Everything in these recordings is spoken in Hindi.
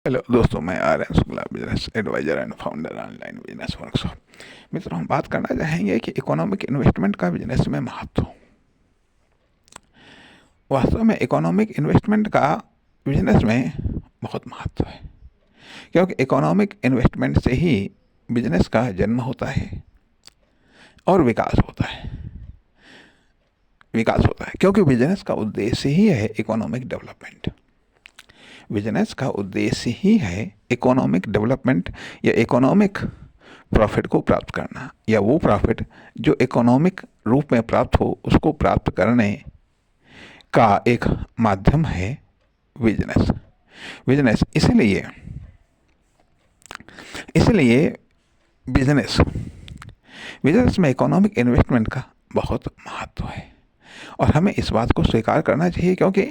हेलो दोस्तों, मैं Aryan Shukla, business advisor and founder online business workshop. मित्रों, हम बात करना चाहेंगे कि इकोनॉमिक इन्वेस्टमेंट का बिजनेस में महत्व। वास्तव में इकोनॉमिक इन्वेस्टमेंट का बिजनेस में बहुत महत्व है, क्योंकि इकोनॉमिक इन्वेस्टमेंट से ही बिजनेस का जन्म होता है और विकास होता है, क्योंकि बिजनेस का उद्देश्य ही है इकोनॉमिक डेवलपमेंट। बिजनेस का उद्देश्य ही है इकोनॉमिक डेवलपमेंट या इकोनॉमिक प्रॉफिट को प्राप्त करना, या वो प्रॉफिट जो इकोनॉमिक रूप में प्राप्त हो उसको प्राप्त करने का एक माध्यम है बिजनेस। इसलिए बिजनेस में इकोनॉमिक इन्वेस्टमेंट का बहुत महत्व है और हमें इस बात को स्वीकार करना चाहिए, क्योंकि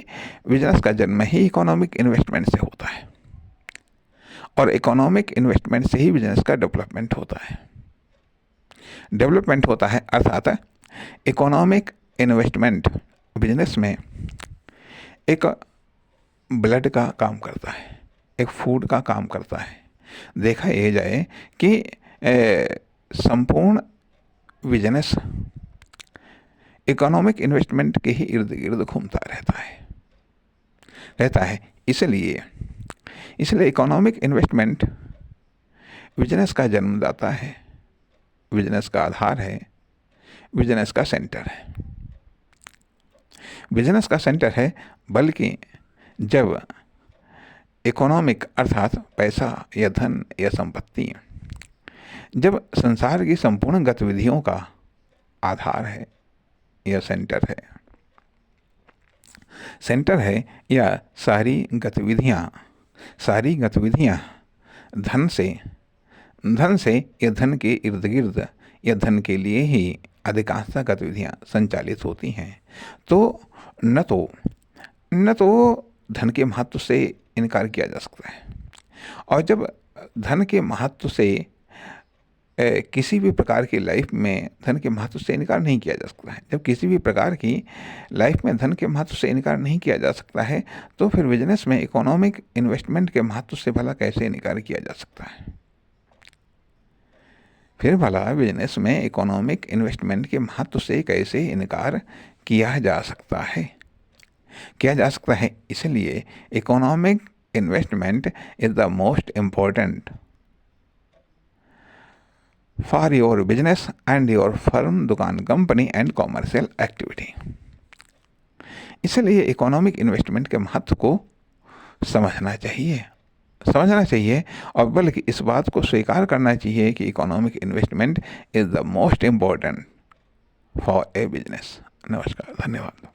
बिजनेस का जन्म ही इकोनॉमिक इन्वेस्टमेंट से होता है और इकोनॉमिक इन्वेस्टमेंट से ही बिजनेस का डेवलपमेंट होता है। अर्थात इकोनॉमिक इन्वेस्टमेंट बिजनेस में एक ब्लड का काम करता है, एक फूड का काम करता है। देखा यह जाए कि संपूर्ण बिजनेस इकोनॉमिक इन्वेस्टमेंट के ही इर्द गिर्द घूमता रहता है। इसलिए इकोनॉमिक इन्वेस्टमेंट बिजनेस का जन्मदाता है, बिजनेस का आधार है, बिजनेस का सेंटर है। बल्कि जब इकोनॉमिक अर्थात पैसा या धन या संपत्ति जब संसार की संपूर्ण गतिविधियों का आधार है या सेंटर है या सारी गतिविधियां धन से या धन के इर्द गिर्द या धन के लिए ही अधिकांशतः गतिविधियां संचालित होती हैं, तो न तो धन के महत्व से इनकार किया जा सकता है। और जब धन के महत्व से किसी भी प्रकार की लाइफ में धन के महत्व से इनकार नहीं किया जा सकता है, जब किसी भी प्रकार की लाइफ में धन के महत्व से इनकार नहीं किया जा सकता है, तो फिर बिजनेस में इकोनॉमिक इन्वेस्टमेंट के महत्व से भला कैसे इनकार किया जा सकता है? फिर भला बिजनेस में इकोनॉमिक इन्वेस्टमेंट के महत्व से कैसे इनकार किया जा सकता है? इसलिए economic investment is the most important for your business and your firm, दुकान, कंपनी एंड कॉमर्शियल एक्टिविटी। इसलिए इकोनॉमिक इन्वेस्टमेंट के महत्व को समझना चाहिए और बल्कि इस बात को स्वीकार करना चाहिए कि economic investment is the most important for a business. नमस्कार, धन्यवाद।